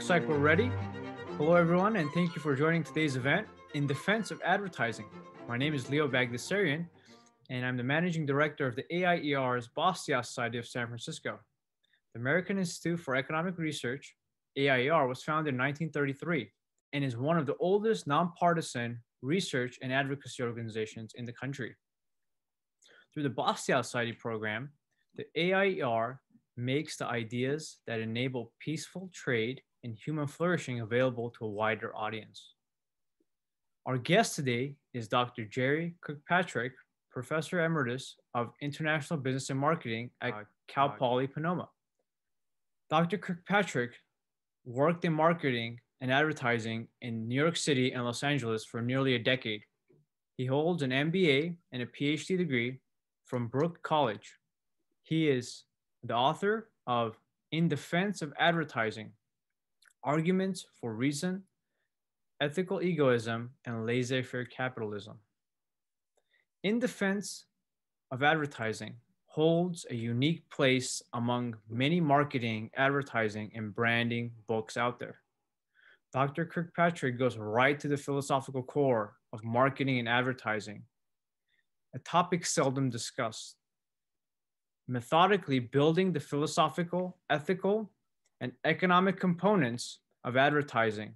Looks like we're ready. Hello everyone, and thank you for joining today's event in defense of advertising. My name is Leo Bagdasarian, and I'm the Managing Director of the AIER's Bastiat Society of San Francisco. The American Institute for Economic Research, AIER, was founded in 1933 and is one of the oldest nonpartisan research and advocacy organizations in the country. Through the Bastiat Society program, the AIER makes the ideas that enable peaceful trade and human flourishing available to a wider audience. Our guest today is Dr. Jerry Kirkpatrick, Professor Emeritus of International Business and Marketing at Cal Poly Pomona. Dr. Kirkpatrick worked in marketing and advertising in New York City and Los Angeles for nearly a decade. He holds an MBA and a PhD degree from Brooke College. He is the author of In Defense of Advertising, Arguments for Reason, Ethical Egoism, and Laissez-faire Capitalism. In Defense of Advertising holds a unique place among many marketing, advertising, and branding books out there. Dr. Kirkpatrick goes right to the philosophical core of marketing and advertising, a topic seldom discussed, methodically building the philosophical, ethical, and economic components of advertising,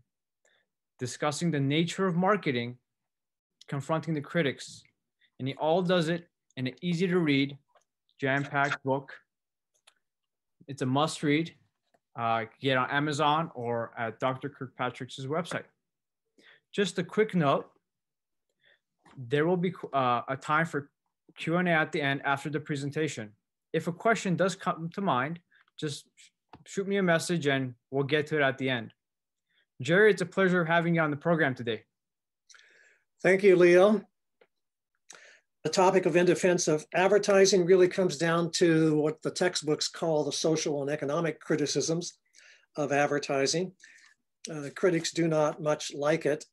discussing the nature of marketing, confronting the critics, and he all does it in an easy to read, jam-packed book. It's a must read. Get on Amazon or at Dr. Kirkpatrick's website. Just a quick note, there will be a time for Q&A at the end after the presentation. If a question does come to mind, just shoot me a message and we'll get to it at the end. Jerry, it's a pleasure having you on the program today. Thank you, Leo. The topic of In Defense of Advertising really comes down to what the textbooks call the social and economic criticisms of advertising. Critics do not much like it.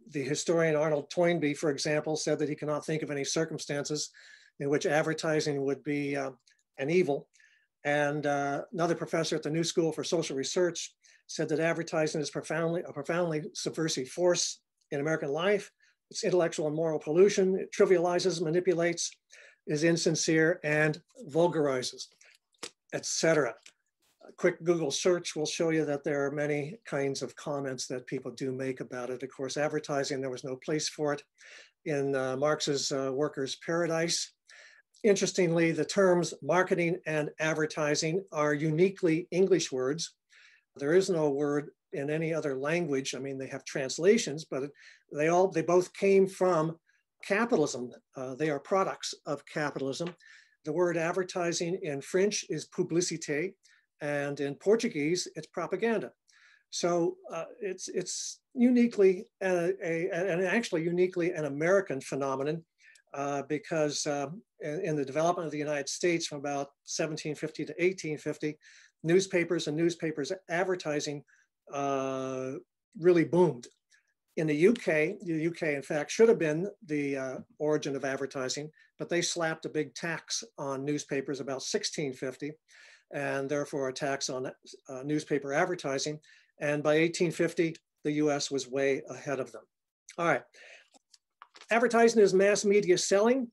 The historian Arnold Toynbee, for example, said that he cannot think of any circumstances in which advertising would be an evil. And another professor at the New School for Social Research said that advertising is a profoundly subversive force in American life. It's intellectual and moral pollution. It trivializes, manipulates, is insincere, and vulgarizes, etc. A quick Google search will show you that there are many kinds of comments that people do make about it. Of course, advertising, there was no place for it in Marx's Workers' Paradise. Interestingly, the terms marketing and advertising are uniquely English words. There is no word in any other language. I mean, they have translations, but they both came from capitalism. They are products of capitalism. The word advertising in French is publicité, and in Portuguese, it's propaganda. So it's uniquely, and actually uniquely an American phenomenon, because in the development of the United States from about 1750 to 1850, newspapers and newspapers advertising really boomed. In the UK in fact should have been the origin of advertising, but they slapped a big tax on newspapers about 1650, and therefore a tax on newspaper advertising. And by 1850, the US was way ahead of them. All right. Advertising is mass media selling.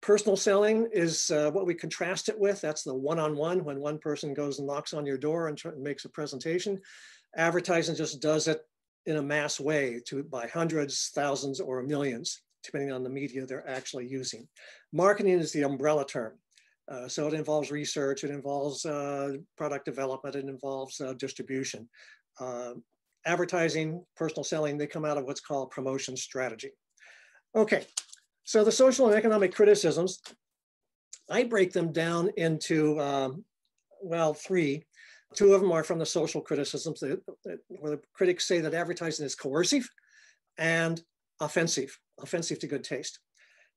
Personal selling is what we contrast it with. That's the one-on-one, when one person goes and knocks on your door and makes a presentation. Advertising just does it in a mass way by hundreds, thousands, or millions, depending on the media they're actually using. Marketing is the umbrella term. So it involves research, it involves product development, it involves distribution. Advertising, personal selling, they come out of what's called promotion strategy. Okay, so the social and economic criticisms, I break them down into, well, three. Two of them are from the social criticisms, where the critics say that advertising is coercive and offensive to good taste.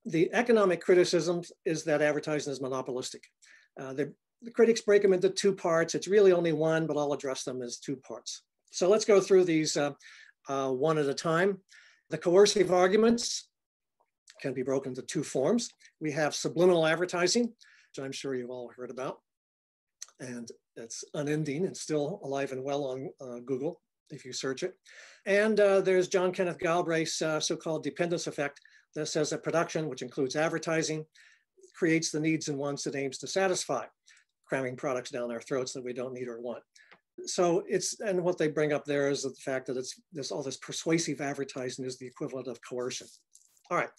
The economic criticisms is that advertising is monopolistic. The critics break them into two parts. It's really only one, but I'll address them as two parts. So let's go through these one at a time. The coercive arguments can be broken into two forms. We have subliminal advertising, which I'm sure you've all heard about. And It's unending and still alive and well on Google if you search it. And there's John Kenneth Galbraith's so-called dependence effect that says that production, which includes advertising, creates the needs and wants it aims to satisfy, cramming products down our throats that we don't need or want. So and what they bring up there is the fact that all this persuasive advertising is the equivalent of coercion. All right,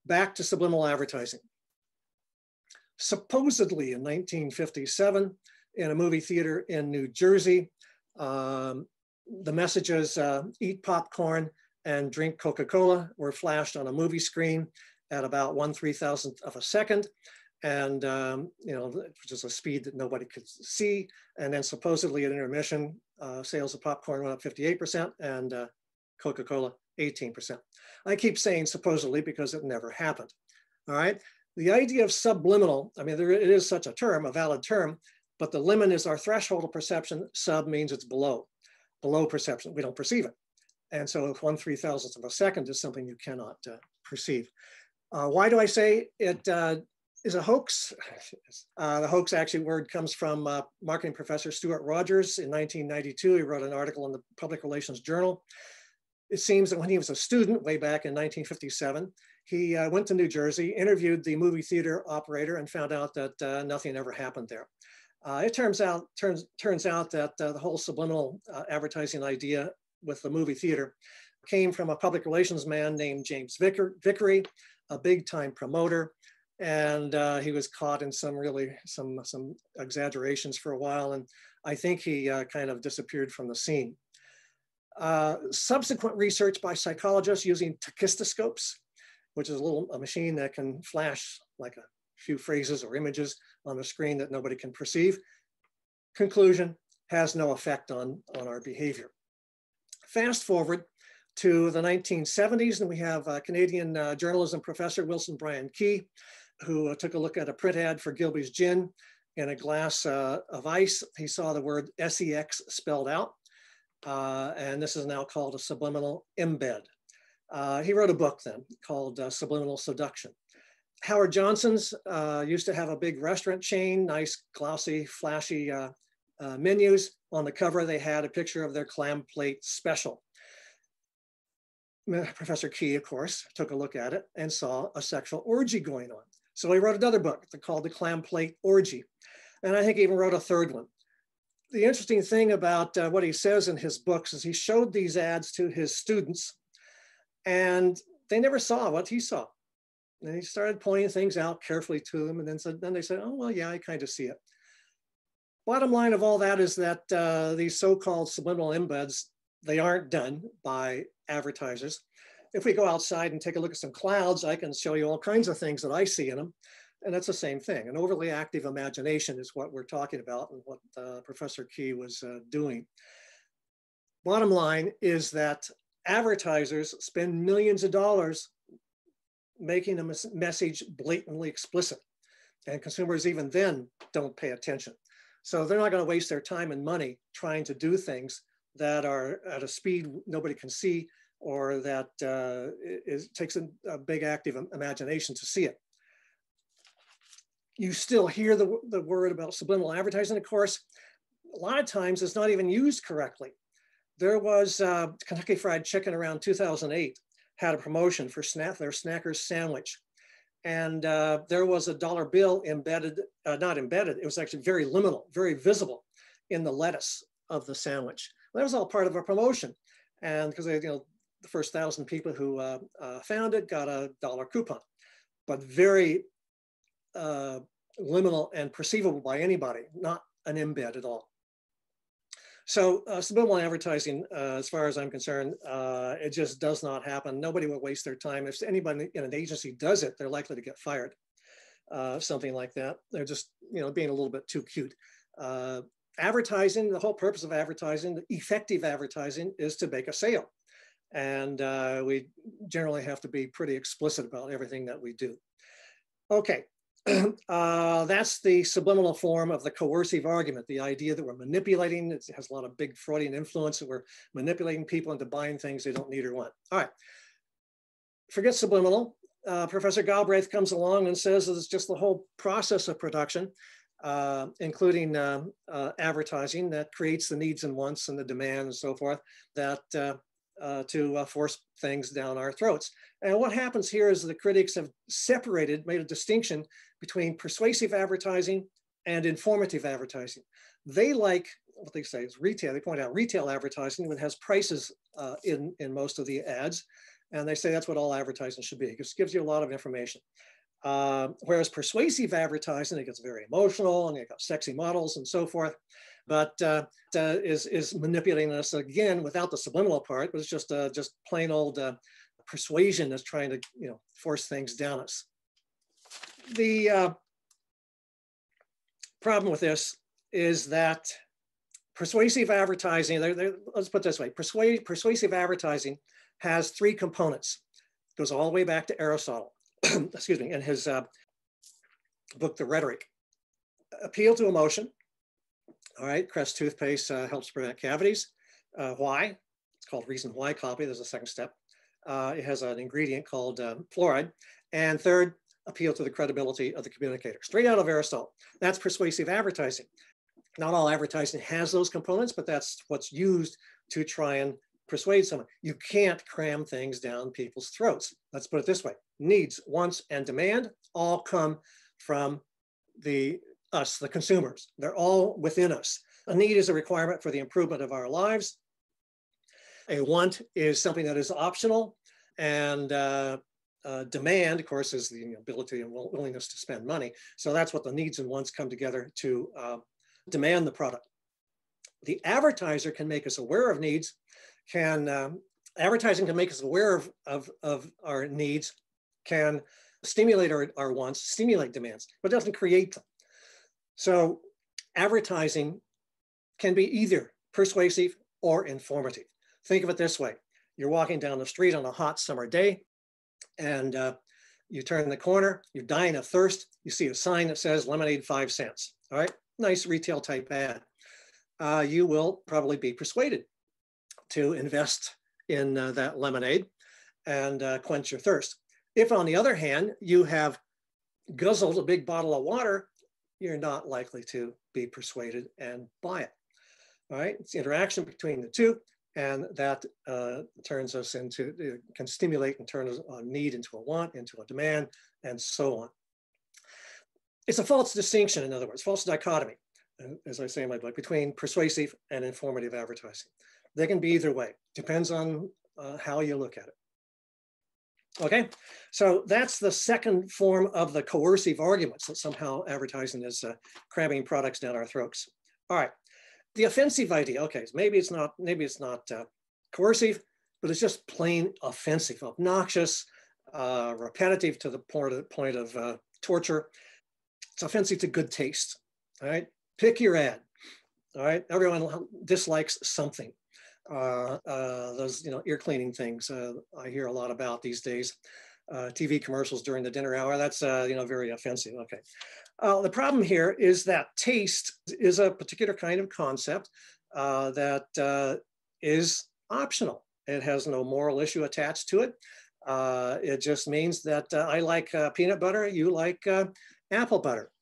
back to subliminal advertising. Supposedly in 1957, in a movie theater in New Jersey, the messages, eat popcorn and drink Coca-Cola, were flashed on a movie screen at about 1/3000th of a second. And, which is a speed that nobody could see. And then supposedly at intermission, sales of popcorn went up 58% and Coca-Cola 18%. I keep saying supposedly because it never happened. All right. The idea of subliminal, I mean, it is such a term, a valid term, but the limit is our threshold of perception. Sub means it's below perception. We don't perceive it. And so if 1/3000th of a second is something you cannot perceive. Why do I say it is a hoax? The hoax actually word comes from marketing professor Stuart Rogers in 1992. He wrote an article in the Public Relations Journal. It seems that when he was a student way back in 1957, he went to New Jersey, interviewed the movie theater operator, and found out that nothing ever happened there. It turns out that the whole subliminal advertising idea with the movie theater came from a public relations man named James Vickery, a big time promoter. And he was caught in some exaggerations for a while. And I think he kind of disappeared from the scene. Subsequent research by psychologists using tachistoscopes, which is a machine that can flash like a few phrases or images on a screen that nobody can perceive. Conclusion, has no effect on our behavior. Fast forward to the 1970s, and we have Canadian journalism professor Wilson Bryan Key, who took a look at a print ad for Gilby's Gin in a glass of ice. He saw the word SEX spelled out, and this is now called a subliminal embed. He wrote a book then called Subliminal Seduction. Howard Johnson's used to have a big restaurant chain, nice, glossy, flashy menus. On the cover, they had a picture of their clam plate special. Professor Key, of course, took a look at it and saw a sexual orgy going on. So he wrote another book called The Clam Plate Orgy. And I think he even wrote a third one. The interesting thing about what he says in his books is he showed these ads to his students and they never saw what he saw. And he started pointing things out carefully to them. And then they said, oh, well, yeah, I kind of see it. Bottom line of all that is that these so-called subliminal embeds, they aren't done by advertisers. If we go outside and take a look at some clouds, I can show you all kinds of things that I see in them. And that's the same thing. An overly active imagination is what we're talking about and what Professor Key was doing. Bottom line is that advertisers spend millions of dollars making a message blatantly explicit. And consumers even then don't pay attention. So they're not going to waste their time and money trying to do things that are at a speed nobody can see, or that takes a big active imagination to see it. You still hear the word about subliminal advertising, of course. A lot of times it's not even used correctly. There was Kentucky Fried Chicken around 2008 had a promotion for their Snackers sandwich. And there was a dollar bill embedded, not embedded, it was actually very liminal, very visible in the lettuce of the sandwich. That was all part of a promotion. And because the first 1,000 people who found it got a $1 coupon, but very liminal and perceivable by anybody, not an embed at all. So subliminal advertising, as far as I'm concerned, it just does not happen. Nobody will waste their time. If anybody in an agency does it, they're likely to get fired, something like that. They're just being a little bit too cute. Advertising, the whole purpose of advertising, effective advertising, is to make a sale. And we generally have to be pretty explicit about everything that we do. Okay, that's the subliminal form of the coercive argument, the idea that we're manipulating, it has a lot of big Freudian influence, that we're manipulating people into buying things they don't need or want. All right, forget subliminal. Professor Galbraith comes along and says it's just the whole process of production. including advertising that creates the needs and wants and the demand and so forth that to force things down our throats. And what happens here is the critics have made a distinction between persuasive advertising and informative advertising. They like what they say is retail. They point out retail advertising that has prices in most of the ads. And they say that's what all advertising should be. It just gives you a lot of information. Whereas persuasive advertising, it gets very emotional and you got sexy models and so forth, but is manipulating us again without the subliminal part. But it's just plain old persuasion that's trying to force things down us. The problem with this is that persuasive advertising, let's put it this way, persuasive advertising has three components. It goes all the way back to Aristotle, excuse me, in his book, The Rhetoric. Appeal to emotion. All right, Crest toothpaste helps prevent cavities. Why? It's called reason why copy. There's a second step. It has an ingredient called fluoride. And third, appeal to the credibility of the communicator. Straight out of Aristotle. That's persuasive advertising. Not all advertising has those components, but that's what's used to try and persuade someone. You can't cram things down people's throats. Let's put it this way. Needs, wants, and demand all come from us, the consumers. They're all within us. A need is a requirement for the improvement of our lives. A want is something that is optional. And demand, of course, is the ability and willingness to spend money. So that's what the needs and wants come together to demand the product. The advertiser can make us aware of needs, advertising can make us aware of our needs, can stimulate our wants, stimulate demands, but doesn't create them. So advertising can be either persuasive or informative. Think of it this way. You're walking down the street on a hot summer day and you turn the corner, you're dying of thirst, you see a sign that says lemonade 5 cents. All right, nice retail type ad. You will probably be persuaded to invest in that lemonade and quench your thirst. If, on the other hand, you have guzzled a big bottle of water, you're not likely to be persuaded and buy it. All right, it's the interaction between the two, and that turns us into, can stimulate and turn a need into a want, into a demand, and so on. It's a false distinction, in other words, false dichotomy, as I say in my book, between persuasive and informative advertising. They can be either way, depends on how you look at it. Okay, so that's the second form of the coercive arguments that somehow advertising is cramming products down our throats. All right, the offensive idea. Okay, so maybe it's not coercive, but it's just plain offensive, obnoxious, repetitive to the point of torture. It's offensive to good taste. All right, pick your ad. All right, everyone dislikes something. Those ear cleaning things I hear a lot about these days. TV commercials during the dinner hour, that's very offensive. Okay. The problem here is that taste is a particular kind of concept that is optional. It has no moral issue attached to it. It just means that I like peanut butter, you like apple butter.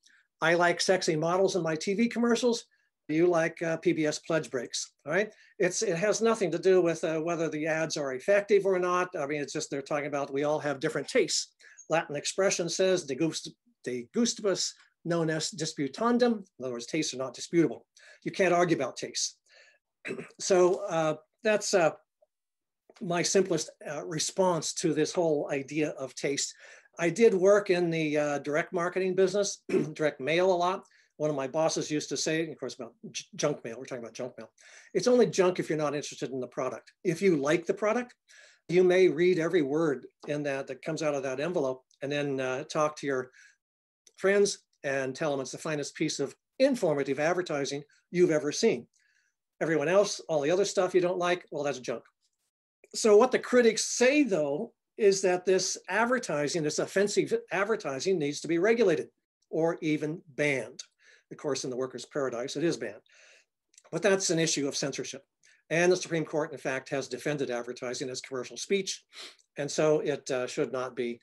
I like sexy models in my TV commercials. You like PBS pledge breaks, all right? It has nothing to do with whether the ads are effective or not. I mean, it's just they're talking about we all have different tastes. Latin expression says de gustibus non est disputandum. In other words, tastes are not disputable. You can't argue about tastes. So that's my simplest response to this whole idea of taste. I did work in the direct marketing business, direct mail a lot. One of my bosses used to say, of course, about junk mail. We're talking about junk mail. It's only junk if you're not interested in the product. If you like the product, you may read every word in that comes out of that envelope and then talk to your friends and tell them it's the finest piece of informative advertising you've ever seen. Everyone else, all the other stuff you don't like, well, that's junk. So what the critics say, though, is that this advertising, this offensive advertising needs to be regulated or even banned. Of course, in the workers' paradise, it is banned. But that's an issue of censorship. And the Supreme Court, in fact, has defended advertising as commercial speech. And so it should not be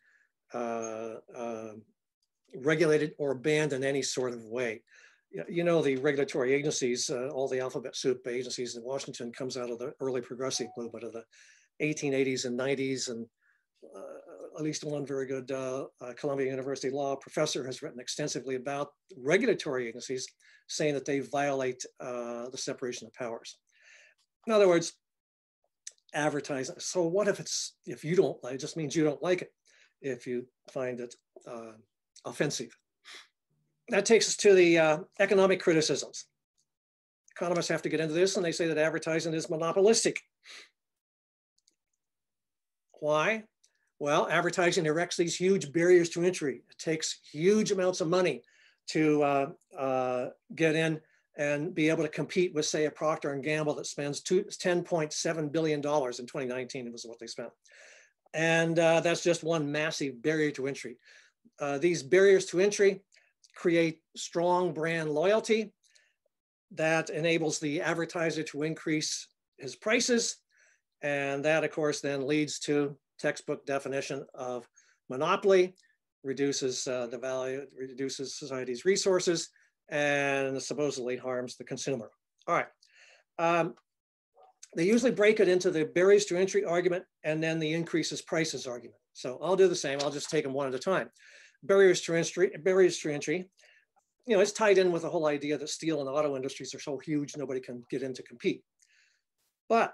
regulated or banned in any sort of way. You know, the regulatory agencies, all the alphabet soup agencies in Washington comes out of the early progressive movement of the 1880s and 90s. And at least one very good Columbia University law professor has written extensively about regulatory agencies, saying that they violate the separation of powers. In other words, advertising. So what if you don't like it? It just means you don't like it if you find it offensive. That takes us to the economic criticisms. Economists have to get into this, and they say that advertising is monopolistic. Why? Well, advertising erects these huge barriers to entry. It takes huge amounts of money to get in and be able to compete with, say, a Procter & Gamble that spends $10.7 billion in 2019, it was what they spent. And that's just one massive barrier to entry. These barriers to entry create strong brand loyalty that enables the advertiser to increase his prices. And that, of course, then leads to textbook definition of monopoly, reduces the value, reduces society's resources, and supposedly harms the consumer. All right. They usually break it into the barriers to entry argument and then the increases prices argument. So I'll do the same. I'll just take them one at a time. Barriers to entry, you know, it's tied in with the whole idea that steel and auto industries are so huge, nobody can get in to compete. But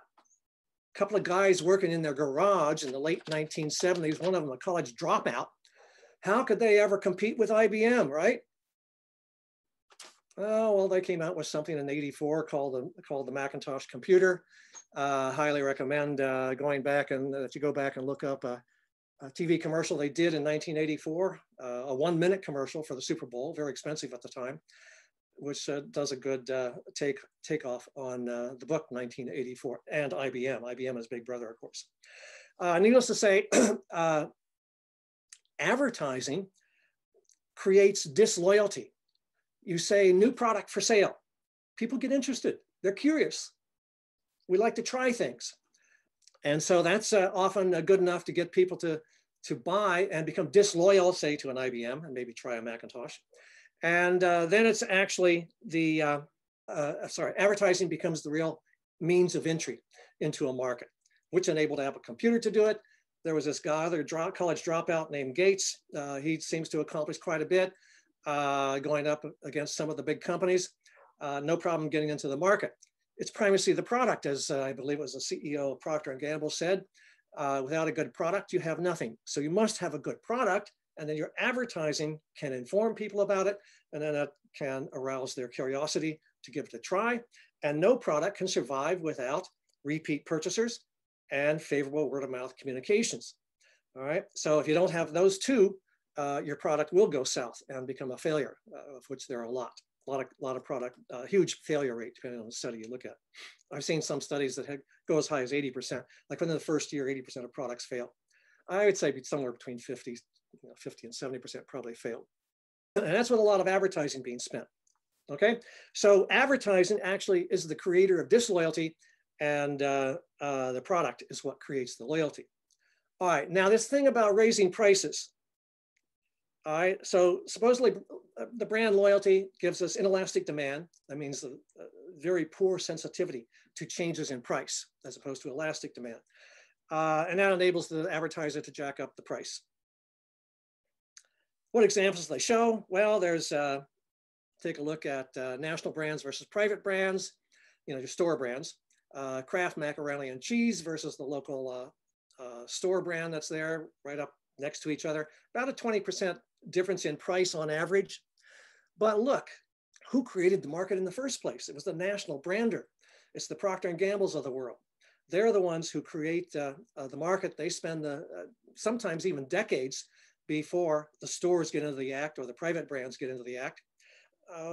a couple of guys working in their garage in the late 1970s, one of them a college dropout, how could they ever compete with IBM, right? Oh, well, they came out with something in '84 called the Macintosh computer. Highly recommend going back, and if you go back and look up a TV commercial they did in 1984, a 1-minute commercial for the Super Bowl, very expensive at the time, which does a good takeoff on the book 1984 and IBM. IBM is big brother, of course. Needless to say, advertising creates disloyalty. You say new product for sale. People get interested. They're curious. We like to try things. And so that's often good enough to get people to buy and become disloyal, say, to an IBM and maybe try a Macintosh. And then it's actually the, advertising becomes the real means of entry into a market, which enabled to have a computer to do it. There was this guy, other college dropout named Gates. He seems to accomplish quite a bit, going up against some of the big companies. No problem getting into the market. It's primacy of the product, as I believe it was the CEO of Procter & Gamble said. Without a good product, you have nothing. So you must have a good product, and then your advertising can inform people about it, and then it can arouse their curiosity to give it a try. And no product can survive without repeat purchasers and favorable word-of-mouth communications. All right, so if you don't have those two, your product will go south and become a failure, of which there are a lot of product, huge failure rate depending on the study you look at. I've seen some studies that go as high as 80%. Like within the first year, 80% of products fail. I would say somewhere between 50 and 70% probably fail. And that's with a lot of advertising being spent. Okay, so advertising actually is the creator of disloyalty, and the product is what creates the loyalty. All right, now this thing about raising prices. All right, so supposedly the brand loyalty gives us inelastic demand. That means a very poor sensitivity to changes in price as opposed to elastic demand. And that enables the advertiser to jack up the price. What examples do they show? Well, there's, take a look at national brands versus private brands, you know, your store brands. Kraft macaroni and cheese versus the local store brand that's there right up next to each other. About a 20% difference in price on average. But look, who created the market in the first place? It was the national brander. It's the Procter & Gambles of the world. They're the ones who create the market. They spend sometimes even decades before the stores get into the act or the private brands get into the act.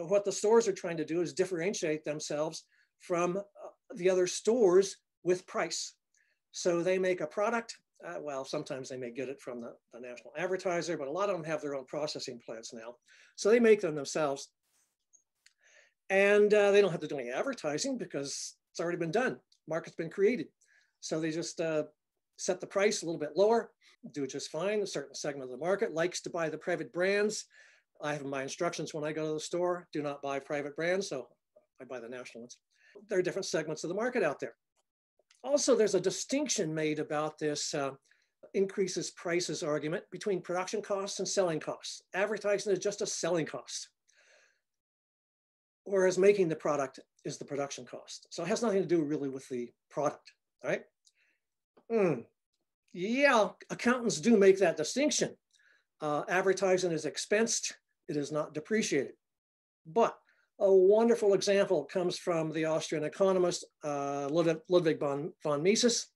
What the stores are trying to do is differentiate themselves from the other stores with price. So they make a product. Well, sometimes they may get it from the national advertiser, but a lot of them have their own processing plants now. So they make them themselves. And they don't have to do any advertising because it's already been done. Market's been created. So they just set the price a little bit lower, do just fine. A certain segment of the market likes to buy the private brands. I have my instructions when I go to the store, do not buy private brands, so I buy the national ones. There are different segments of the market out there. Also, there's a distinction made about this increases prices argument between production costs and selling costs. Advertising is just a selling cost, whereas making the product is the production cost. So it has nothing to do really with the product, right? Yeah, accountants do make that distinction. Advertising is expensed, it is not depreciated. But a wonderful example comes from the Austrian economist Ludwig von Mises.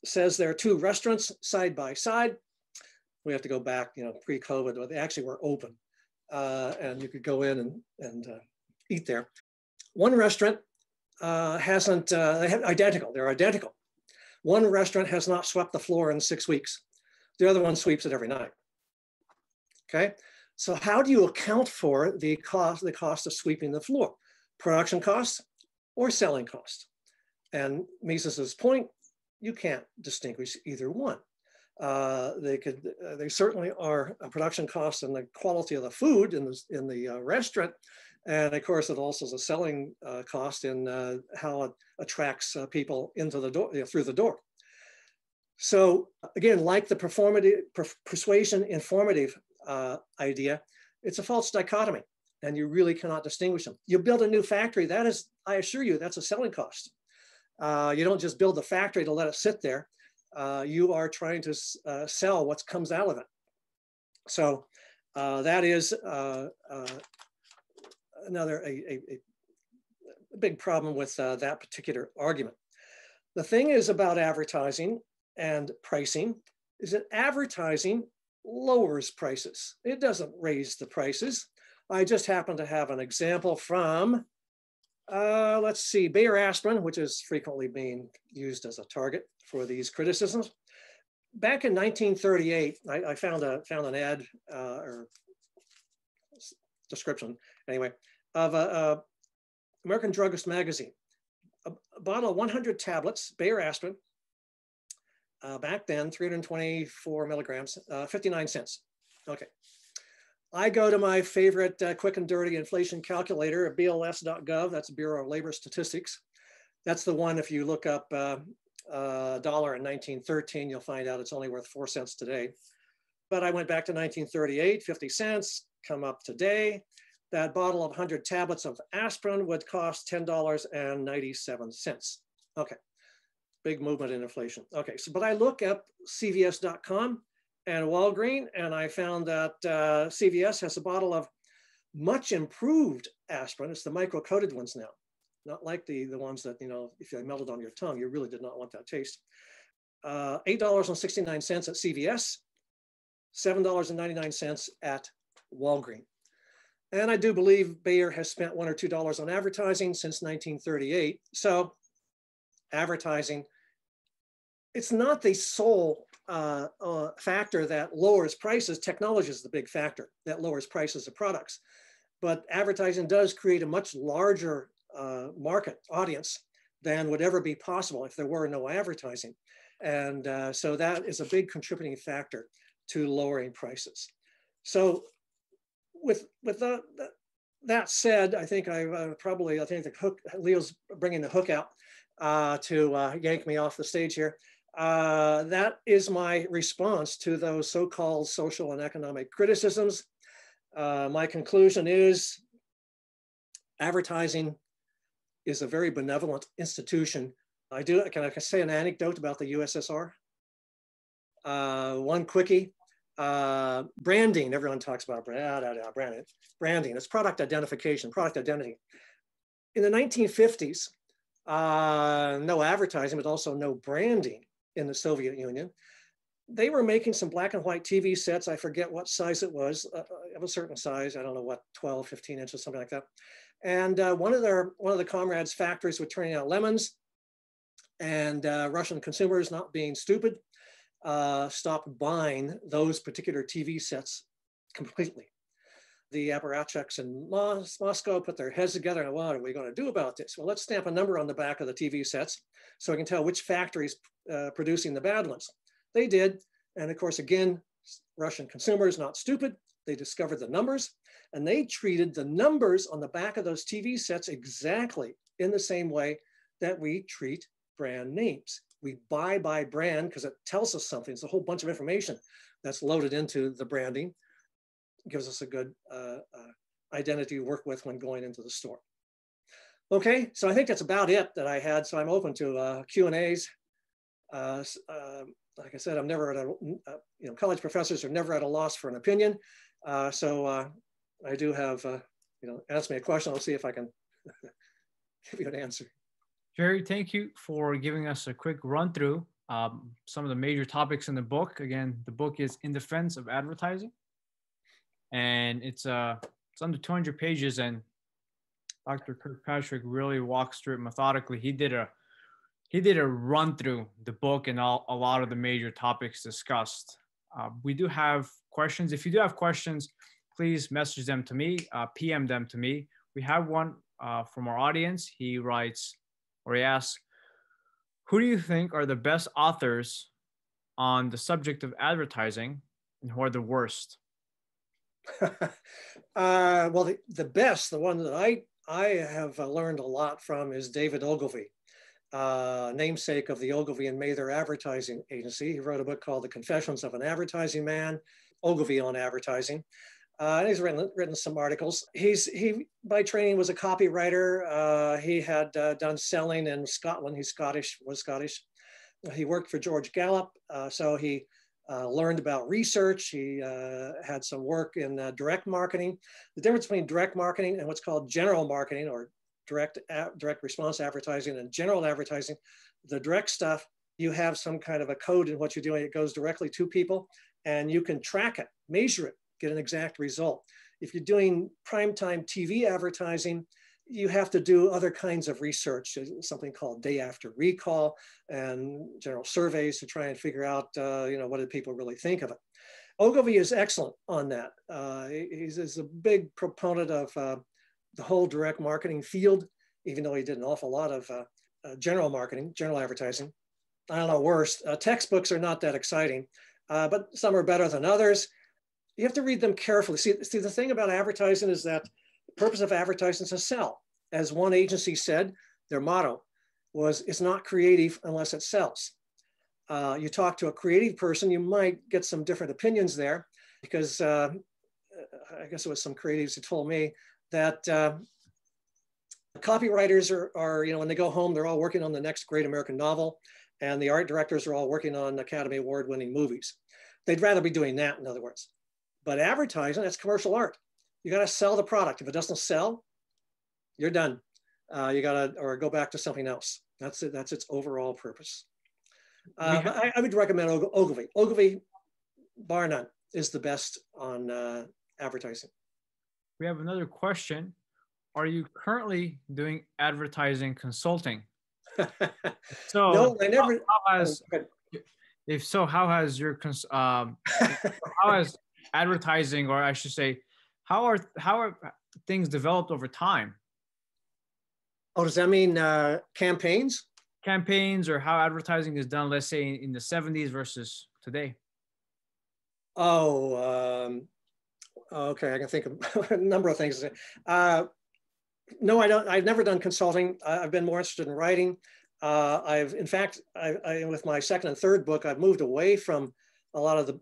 Says there are two restaurants side by side. We have to go back, pre-COVID, but they actually were open. And you could go in and eat there. One restaurant they're identical. One restaurant has not swept the floor in 6 weeks. The other one sweeps it every night. Okay, so how do you account for the cost of sweeping the floor? Production costs or selling costs? And Mises's point, you can't distinguish either one. They certainly are a production cost and the quality of the food in the restaurant, and of course it also is a selling cost in how it attracts people into the door, through the door. So again, like the persuasion informative idea, it's a false dichotomy, and you really cannot distinguish them. You build a new factory, that is, I assure you, that's a selling cost. You don't just build the factory to let it sit there. You are trying to sell what comes out of it. So that is another a big problem with that particular argument. The thing is about advertising and pricing is that advertising lowers prices. It doesn't raise the prices. I just happen to have an example from let's see, Bayer Aspirin, which is frequently being used as a target for these criticisms. Back in 1938, I found an ad or description, anyway, of a American Druggist magazine. A bottle of 100 tablets, Bayer Aspirin, back then, 324 milligrams, 59 cents. Okay. I go to my favorite quick and dirty inflation calculator, BLS.gov, that's Bureau of Labor Statistics. That's the one, if you look up $1 in 1913, you'll find out it's only worth 4 cents today. But I went back to 1938, 50 cents, come up today. That bottle of 100 tablets of aspirin would cost $10.97. Okay, big movement in inflation. Okay, so but I look up CVS.com and Walgreens, and I found that CVS has a bottle of much improved aspirin. It's the micro-coated ones now, not like the ones that, if they melted on your tongue, you really did not want that taste. $8.69 at CVS, $7.99 at Walgreens. And I do believe Bayer has spent $1 or $2 on advertising since 1938. So advertising, it's not the sole factor that lowers prices. Technology is the big factor that lowers prices of products. But advertising does create a much larger market audience than would ever be possible if there were no advertising. And so that is a big contributing factor to lowering prices. So with that said, I think I think the hook, Leo's bringing the hook out to yank me off the stage here. That is my response to those so-called social and economic criticisms. My conclusion is advertising is a very benevolent institution. Can I say an anecdote about the USSR? One quickie. Branding, everyone talks about branding. It's product identification, product identity. In the 1950s, no advertising, but also no branding in the Soviet Union. They were making some black and white TV sets. I forget what size it was, of a certain size. I don't know what, 12, 15 inches, something like that. And one of the comrades' factories were turning out lemons, and Russian consumers, not being stupid, stopped buying those particular TV sets completely. The apparatchiks in Moscow put their heads together and what are we going to do about this? Well, let's stamp a number on the back of the TV sets so we can tell which factory is producing the bad ones. They did. And of course, again, Russian consumers, not stupid, They discovered the numbers, and they treated the numbers on the back of those TV sets exactly in the same way that we treat brand names. We buy by brand because it tells us something. It's a whole bunch of information that's loaded into the branding. It gives us a good identity to work with when going into the store. Okay, so I think that's about it that I had. So I'm open to Q&As. Like I said, I'm never at a, college professors are never at a loss for an opinion. So I do have, ask me a question. I'll see if I can give you an answer. Jerry, thank you for giving us a quick run through some of the major topics in the book. Again, the book is In Defense of Advertising, and it's under 200 pages, and Dr. Kirkpatrick really walks through it methodically. He did a run through the book and a lot of the major topics discussed. We do have questions. If you do have questions, please message them to me, PM them to me. We have one from our audience. He writes, or he asks, who do you think are the best authors on the subject of advertising, and who are the worst? Well, the best, the one that I have learned a lot from is David Ogilvy, namesake of the Ogilvy and Mather advertising agency. He wrote a book called The Confessions of an Advertising Man, Ogilvy on Advertising. And he's written some articles. He by training was a copywriter. He had done selling in Scotland. Was Scottish. He worked for George Gallup. So he learned about research. He had some work in direct marketing. The difference between direct marketing and what's called general marketing, or direct response advertising, and general advertising. The direct stuff, you have some kind of a code in what you're doing. It goes directly to people, and you can track it, measure it, get an exact result. If you're doing primetime TV advertising, you have to do other kinds of research, something called day after recall and general surveys to try and figure out, what did people really think of it. Ogilvy is excellent on that. He's a big proponent of the whole direct marketing field, even though he did an awful lot of general marketing, general advertising. I don't know, worst. Textbooks are not that exciting, but some are better than others. You have to read them carefully. See, the thing about advertising is that the purpose of advertising is to sell. As one agency said, their motto was, it's not creative unless it sells. You talk to a creative person, you might get some different opinions there, because I guess it was some creatives who told me that copywriters are, when they go home, they're all working on the next great American novel, and the art directors are all working on Academy Award winning movies. They'd rather be doing that, in other words. But advertising, that's commercial art. You got to sell the product. If it doesn't sell, you're done. You got to, or go back to something else. That's it. That's its overall purpose. But I would recommend Ogilvy. Ogilvy, bar none, is the best on advertising. We have another question. Are you currently doing advertising consulting? So no, I never. If so, how has your how has advertising, or I should say, how are things developed over time? Oh, does that mean campaigns? Campaigns, or how advertising is done, let's say in the 70s versus today? Oh, okay. I can think of a number of things. No, I don't. I've never done consulting. I've been more interested in writing. In fact, with my second and third book, I've moved away from a lot of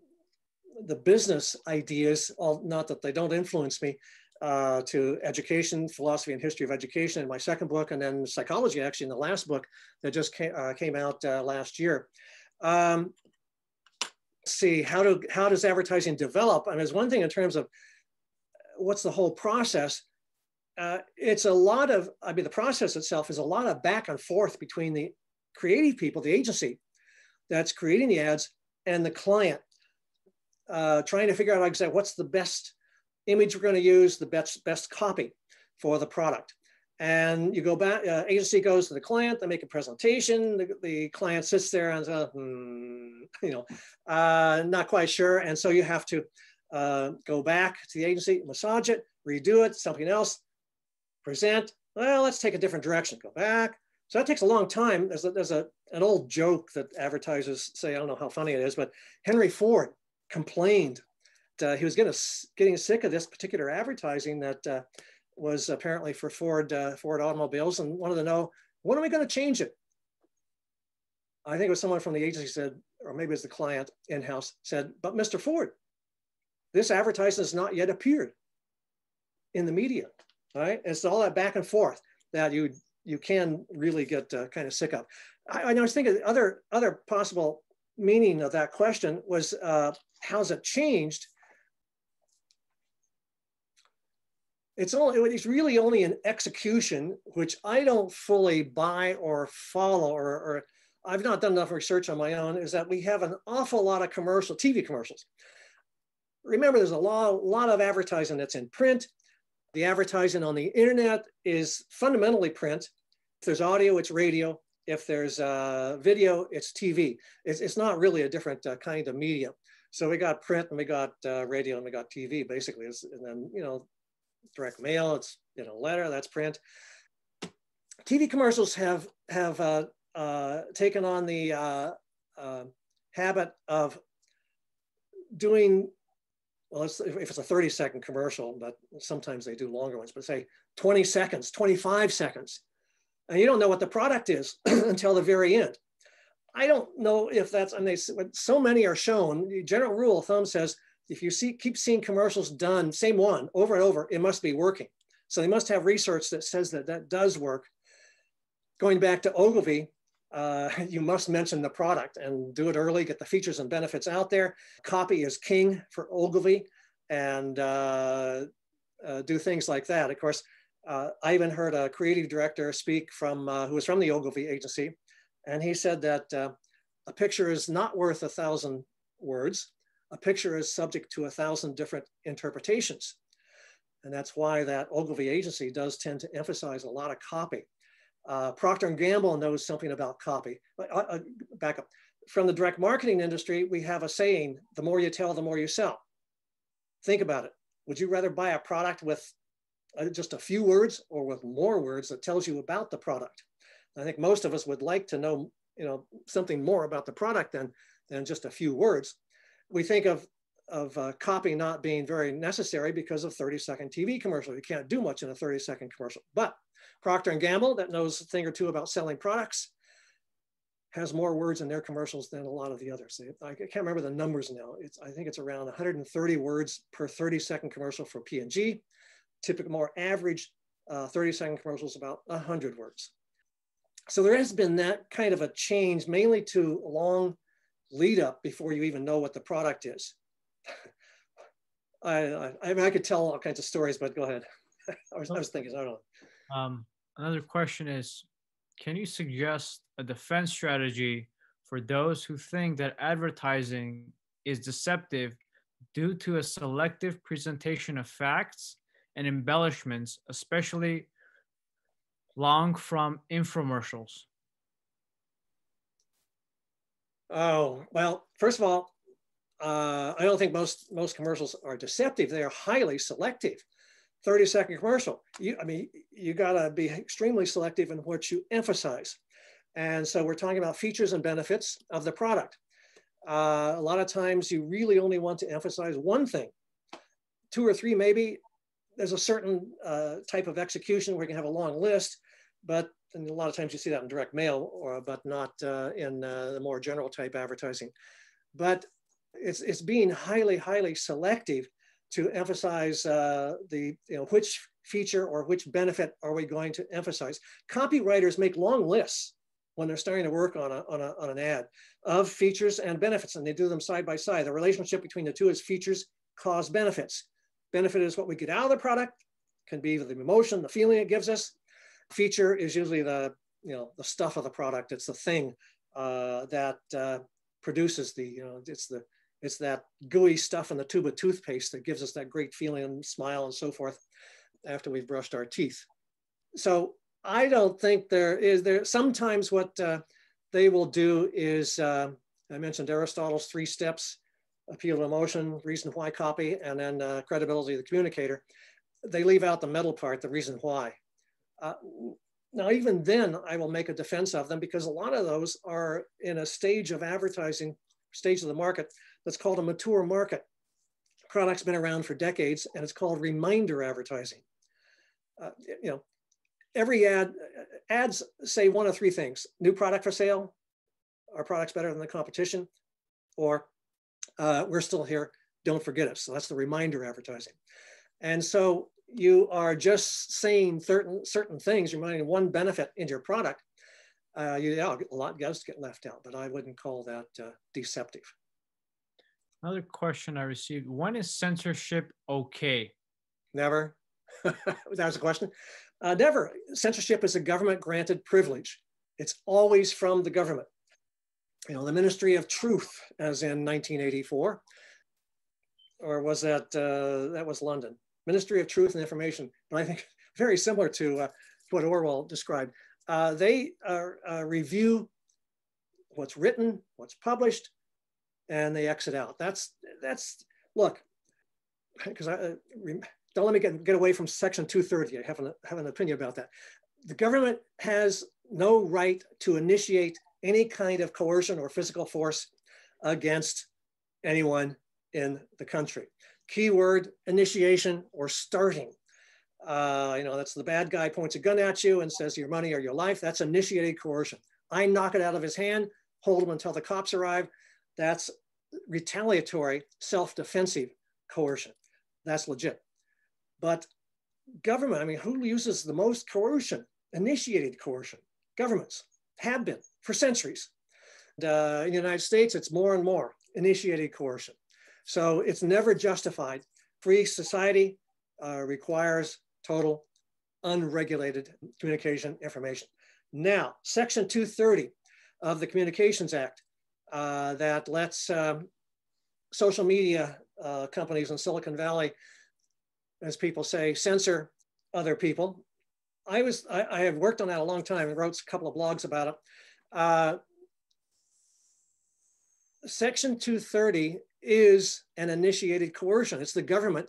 the business ideas, not that they don't influence me, to education, philosophy and history of education in my second book, and then psychology, actually, in the last book that just came out last year. Let's see, how does advertising develop? I mean, there's one thing in terms of what's the whole process. It's a lot of, the process itself is a lot of back and forth between the creative people, the agency that's creating the ads, and the client, trying to figure out, like I said, what's the best image we're going to use, the best copy for the product. And you go back, agency goes to the client, they make a presentation, the client sits there and says, not quite sure. And so you have to go back to the agency, massage it, redo it, something else, present, well, let's take a different direction, go back. So that takes a long time. There's an old joke that advertisers say, I don't know how funny it is, but Henry Ford complained he was getting sick of this particular advertising that was apparently for Ford automobiles, and wanted to know, when are we going to change it? I think it was someone from the agency said, or maybe it was the client in-house, said, but Mr. Ford, this advertisement has not yet appeared in the media, right? It's all that back and forth that you can really get kind of sick of. I was thinking other possible meaning of that question was, how's it changed? It's really only an execution, which I don't fully buy or follow, or I've not done enough research on my own, is that we have an awful lot of TV commercials. Remember, there's a lot of advertising that's in print. The advertising on the internet is fundamentally print. If there's audio, it's radio. If there's video, it's TV. It's not really a different kind of media. So we got print and we got radio and we got TV, basically. And then, direct mail, it's letter, that's print. TV commercials have taken on the habit of doing, well, if it's a 30-second commercial, but sometimes they do longer ones, but say 20 seconds, 25 seconds. And you don't know what the product is until the very end. I don't know if that's, and so many are shown, the general rule of thumb says, if you keep seeing commercials done, same one, over and over, it must be working. So they must have research that says that does work. Going back to Ogilvy, you must mention the product and do it early, get the features and benefits out there. Copy is king for Ogilvy, and do things like that. Of course, I even heard a creative director speak from, who was from the Ogilvy agency, and he said that a picture is not worth 1,000 words. A picture is subject to 1,000 different interpretations. And that's why that Ogilvy agency does tend to emphasize a lot of copy. Procter & Gamble knows something about copy. But back up. From the direct marketing industry, we have a saying, the more you tell, the more you sell. Think about it. Would you rather buy a product with just a few words or with more words that tells you about the product? I think most of us would like to know, something more about the product than just a few words. We think of copy not being very necessary because of 30-second TV commercial. You can't do much in a 30-second commercial. But Procter & Gamble, that knows a thing or two about selling products, has more words in their commercials than a lot of the others. I can't remember the numbers now. I think it's around 130 words per 30-second commercial for P&G. Typical, more average 30-second commercials about 100 words. So there has been that kind of a change, mainly to long lead up before you even know what the product is. I could tell all kinds of stories, but go ahead. I was thinking, I don't know. Another question is, can you suggest a defense strategy for those who think that advertising is deceptive due to a selective presentation of facts and embellishments, especially long form infomercials? Oh, well, first of all, I don't think most commercials are deceptive. They are highly selective. 30-second commercial. You gotta be extremely selective in what you emphasize. And so we're talking about features and benefits of the product. A lot of times you really only want to emphasize one thing. 2 or 3 maybe. There's a certain type of execution where you can have a long list, but and a lot of times you see that in direct mail, but not in the more general type advertising. But it's being highly selective to emphasize which feature or which benefit are we going to emphasize. Copywriters make long lists when they're starting to work on an ad of features and benefits, and they do them side by side. The relationship between the two is features cause benefits. Benefit is what we get out of the product, can be the emotion, the feeling it gives us. Feature is usually the stuff of the product. It's the thing that produces it's that gooey stuff in the tube of toothpaste that gives us that great feeling and smile and so forth after we've brushed our teeth. So I don't think sometimes what they will do is, I mentioned Aristotle's 3 steps: appeal to emotion, reason why copy, and then credibility of the communicator. They leave out the middle part, the reason why. Now, even then, I will make a defense of them because a lot of those are in a stage of advertising, stage of the market, that's called a mature market. product's been around for decades, and it's called reminder advertising. Every ads say one of three things: new product for sale, our product's better than the competition, or we're still here, don't forget us. So that's the reminder advertising. And so you are just saying certain things, reminding one benefit in your product. A lot does get left out, but I wouldn't call that deceptive. Another question I received: when is censorship okay? Never. That was a question. Never. Censorship is a government granted privilege. It's always from the government. The Ministry of Truth, as in 1984, or was that was London? Ministry of Truth and Information, but I think very similar to what Orwell described. They review what's written, what's published, and they exit out. That's look, because don't let me get away from Section 230. I have an opinion about that. The government has no right to initiate any kind of coercion or physical force against anyone in the country. Keyword: initiation or starting. That's the bad guy points a gun at you and says your money or your life. That's initiated coercion. I knock it out of his hand, hold him until the cops arrive. That's retaliatory, self-defensive coercion. That's legit. But government, who uses the most coercion? Initiated coercion. Governments have been for centuries. And, in the United States, it's more and more initiated coercion. So it's never justified. Free society requires total unregulated communication information. Now, Section 230 of the Communications Act that lets social media companies in Silicon Valley, as people say, censor other people. I have worked on that a long time and wrote a couple of blogs about it. Section 230 is an initiated coercion. It's the government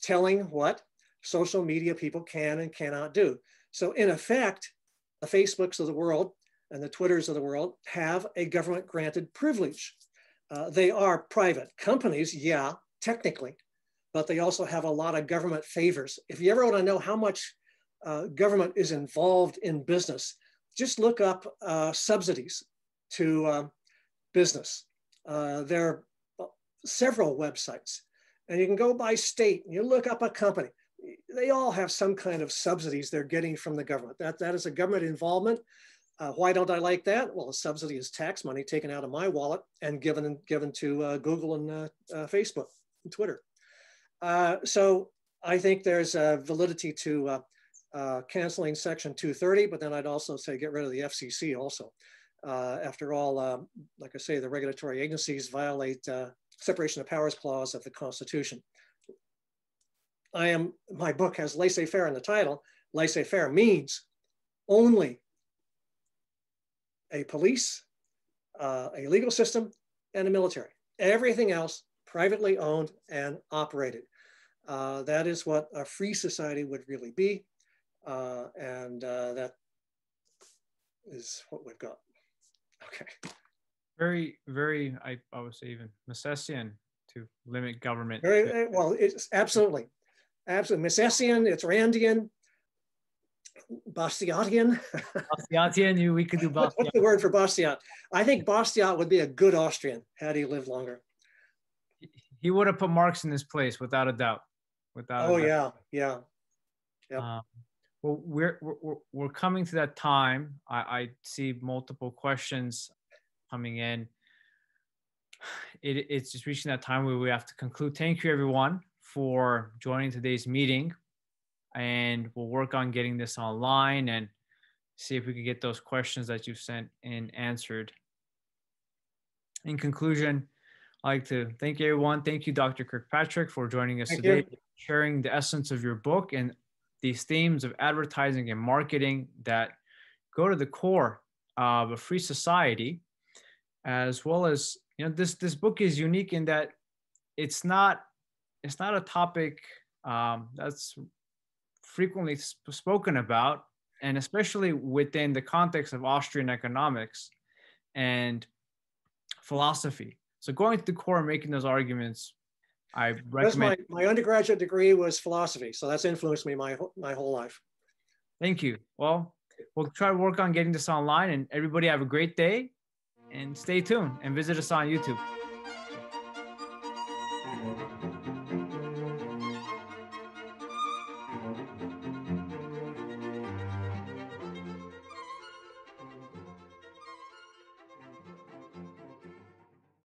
telling what social media people can and cannot do. So in effect, the Facebooks of the world and the Twitters of the world have a government granted privilege. They are private companies, yeah, technically, but they also have a lot of government favors. If you ever want to know how much government is involved in business, just look up subsidies to business. There are several websites, and you can go by state and you look up a company. They all have some kind of subsidies they're getting from the government. That is a government involvement. Why don't I like that? Well, a subsidy is tax money taken out of my wallet and given to Google and Facebook and Twitter. So I think there's a validity to canceling Section 230, but then I'd also say get rid of the FCC also. After all, like I say, the regulatory agencies violate separation of powers clause of the Constitution. My book has laissez-faire in the title. Laissez-faire means only a police, a legal system, and a military. Everything else privately owned and operated. That is what a free society would really be. And that is what we've got. Okay. Very, very, I would say even Misesian to limit government. Very, well, it's absolutely. Absolutely. Misesian, it's Randian, Bastiatian. Bastiatian, we could do Bastiat. What's the word for Bastiat? I think Bastiat would be a good Austrian had he lived longer. He would have put Marx in his place, without a doubt. Yeah. Yep. Well, we're coming to that time. I see multiple questions coming in. It's just reaching that time where we have to conclude. Thank you, everyone, for joining today's meeting. And we'll work on getting this online and see if we can get those questions that you've sent in answered. In conclusion, I'd like to thank everyone. Thank you, Dr. Kirkpatrick, for joining us today, sharing the essence of your book and these themes of advertising and marketing that go to the core of a free society, as well as, this book is unique in that it's not a topic that's frequently spoken about, and especially within the context of Austrian economics and philosophy. So going to the core and making those arguments I Because recommend. my undergraduate degree was philosophy, so that's influenced me my whole life. Thank you. Well, we'll try to work on getting this online, and everybody have a great day and stay tuned and visit us on YouTube.